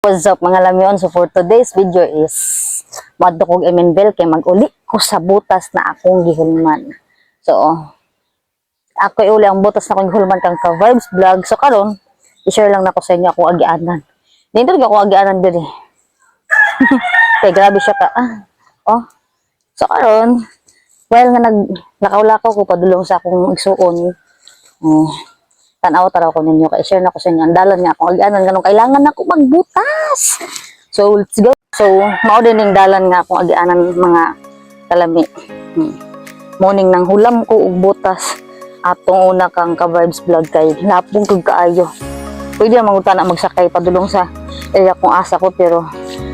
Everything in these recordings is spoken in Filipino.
What's up mga lamyon? So for today's video is madto kog Emenbel kay mag-uli ko sa butas na akong gihulman. So ako uli ang butas na akong gihulman kang ka-vibes vlog. So karon i-share lang nako sa inyo akong agianan. Dito ako agianan diri. Kay grabe siya ka. Oh. So karon while nga naglakaw-lakaw ko padulong sa akong igsuon. Tanaw taraw ko ninyo kay share na ko sa inyo ang dalan nga akong agianan ganun kailangan nako magbutas. So let's go. So mao din ning dalan nga akong agianan mga kalami. Morning nang hulam ko og butas atong una kang ka-vibes vlog kay lapong kog kaayo. Pwede na mangutan na magsakay padulong sa area kung asa ko pero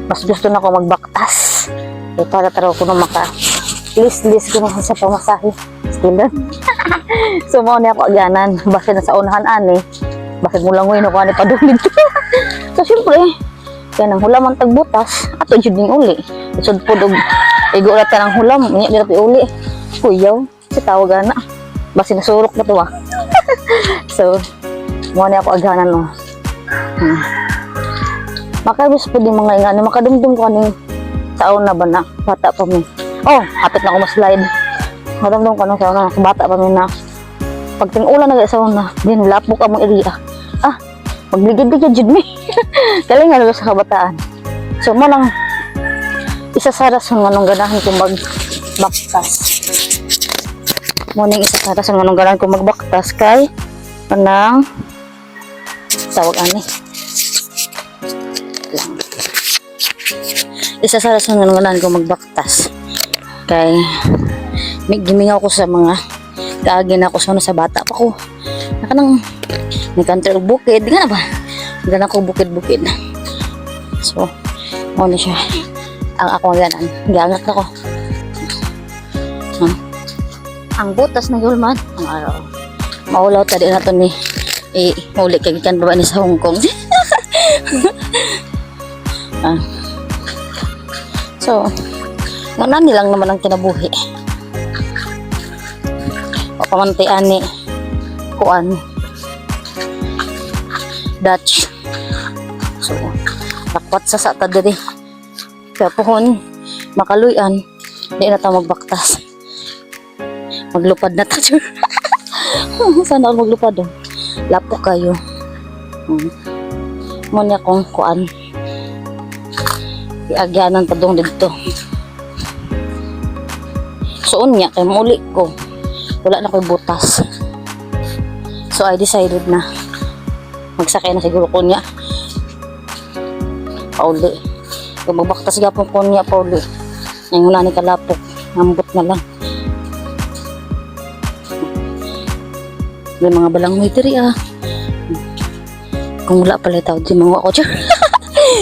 mas gusto na ko magbaktas. Kaya para taraw ko na maka list ko na sa pamasahe. Still done. So mao ni ako agianan basta na sa unahan ani basta mo lang ko ani padulid. So syempre kaya nang hulam ang tagbutas ato jud ning uli isod pod og igo ra ta nang hulam nya dira pi uli kuyaw si tawag ana basta nasurok na to So mao ni ako agianan no. Makabis pod yung mga ingano makadumdum ko aning taon na ba na bata pa mi. Oh hapit na ako ma-slide. Madamdam ko nung sa una, bata pa rin na pag ting-ulan na sa una, din lapok ka mong area. Magligid-ligid jud mi. Kalingan sa kabataan. So mo lang isa sa rason nga nung ganahan ko magbaktas. Mo ning isa sa rason nga nung ganahan ko magbaktas kay kanang tawag ani. Isa sa rason nga nung ganahan ko magbaktas kay gimingaw ko sa mga kaagin ako sa bata pa ko nakanang nagkanter og bukid nga na ba gana ko bukid-bukid. So mo ni siya ang ako ganan giangat na ko ang butas na gulman ang araw maulaw tadi na to ni mauli kay gikan baba ni sa Hong Kong. So nanan nilang naman ang kinabuhi pamantian ni kuan Dutch. So nakwat sa ta diri kaya pohon makaluyan di na ta magbaktas maglupad na ta. Sana ako maglupad lapok kayo. Mo niya kong kuan iagyanan padung dito. So unya kay muli ko wala na ko'y butas. So I decided na magsakay na siguro ko niya pauli kung magbaktas gapon ko niya pauli ngayon na ni kalapok ngambot na lang may mga balang may tiri kung wala pala tawad di mga ako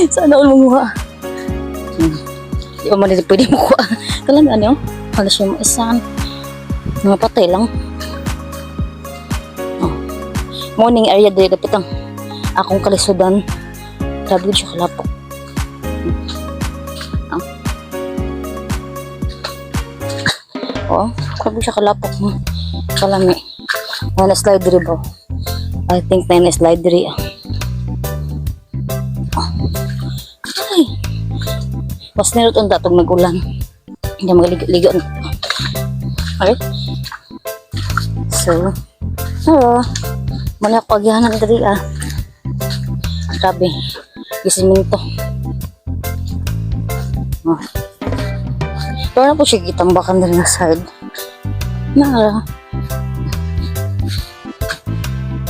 sana all manguha di pa man pwede makuha kalami ano halos yung isang mga patay lang. Morning area dito dapat ang akong kalisudan. Grabe siya kalapok. Grabe siya kalapok mo. Kalami. Na slide diri bro. I think na slide diri. Ay. Mas nirot ang datog nag-ulan. Hindi magaligo. Okay? So, muna ako agyanan diri grabe gisiminto pero na po siya gitambakan diri na side na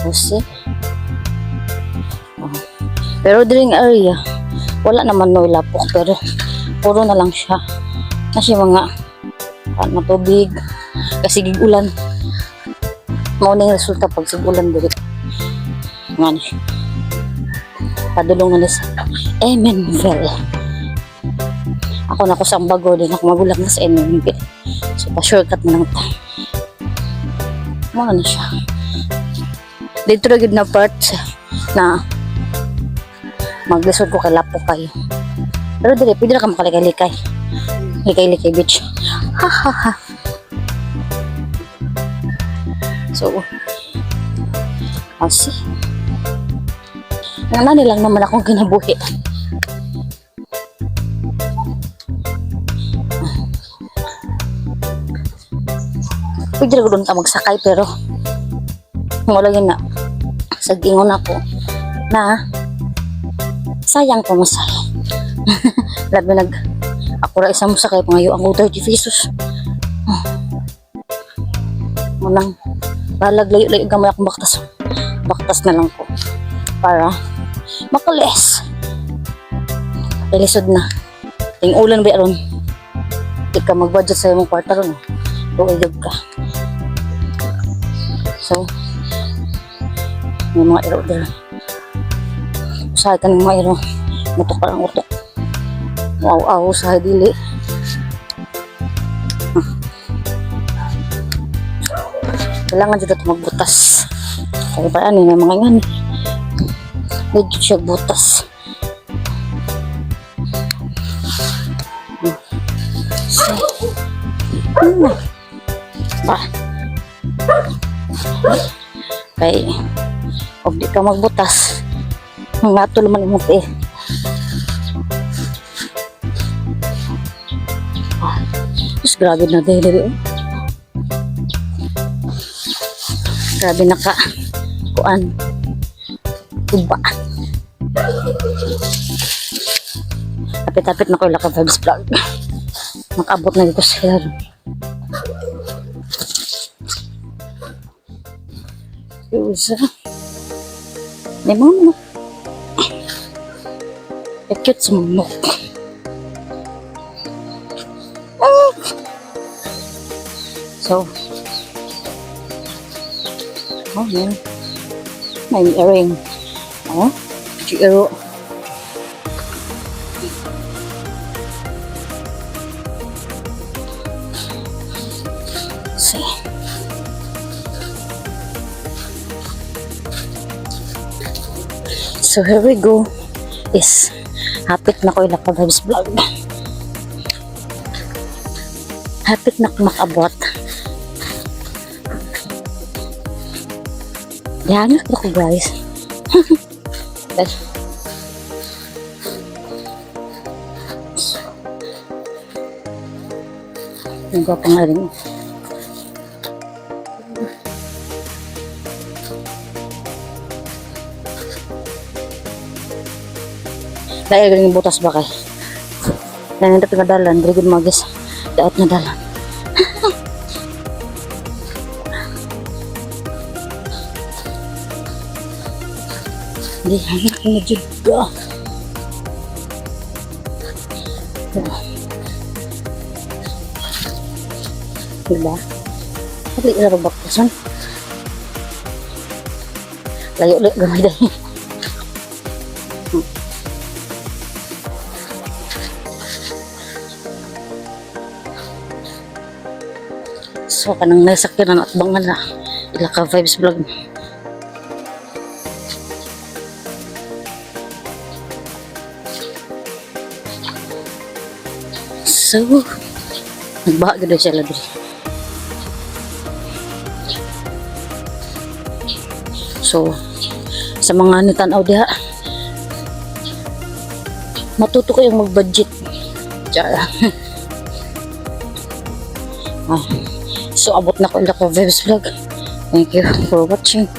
kasi pero diri nga area wala naman no lapok pero puro na lang siya na siya mga tubig kasi gigulan mao ning resulta pag sigulan diri ngani padulong na sa Emenbel. Ako na ko sa bago din ako magulang na sa Emenbel so pa shortcut na lang ta mao na siya dito ra gid na part na maglisod ko kay lapok kayo pero diri pwede ra ka makalikay likay beach ha. So, kasi nana nilang naman akong kinabuhi Pwede rin doon ka magsakay pero wala yun na. Sagingon ako na sayang pa masay. Labi ako ra isa mo sakay pangayo ang 30 pesos. Munang balag layo-layo gamay akong baktas. Baktas na lang ko para makalis. Ilisod na. Ting ulan ba aron? Di ka mag-budget sa imong kwarta ron. Tuigag ka. So, may mga iro dito. Usahay ka ng mga iro. Mutok ka lang utok. Wow, usahay dili. Kailangan dito ito magbutas. Kaya ba ano yung mga yan? Medyo siya butas. So, ba? Kaya, huwag di ka magbutas. Ngato naman yung muti. Terus grabe na dahil grabe na ka kuan tuba tapit-tapit na ko Laka Vibes Vlog makabot na dito sila usa may mga manok cute sa manok so oh, man. May earring. Oh, chiro. See. So here we go. Is hapit na ko Laka Vibes Vlog. Hapit na ko makabot. Yan ako guys. Guys. Nagawa pa nga rin. Dahil galing butas ba kay? Nangyari pa nga dalan. Dari good magis. Daot na dalan. Hindi, anak na juga. Diba? Pagli na rin baktasan. Layo-layo gamay dahil. So, kanang naisakyan na at bangan na. Laka Vibes Vlog. So, nagbaha gano'n siya labi. So, sa mga nitanaw diha, matuto kayong mag-budget. Tiyara. So, abot na ko Laka Vibes Vlog. Thank you for watching.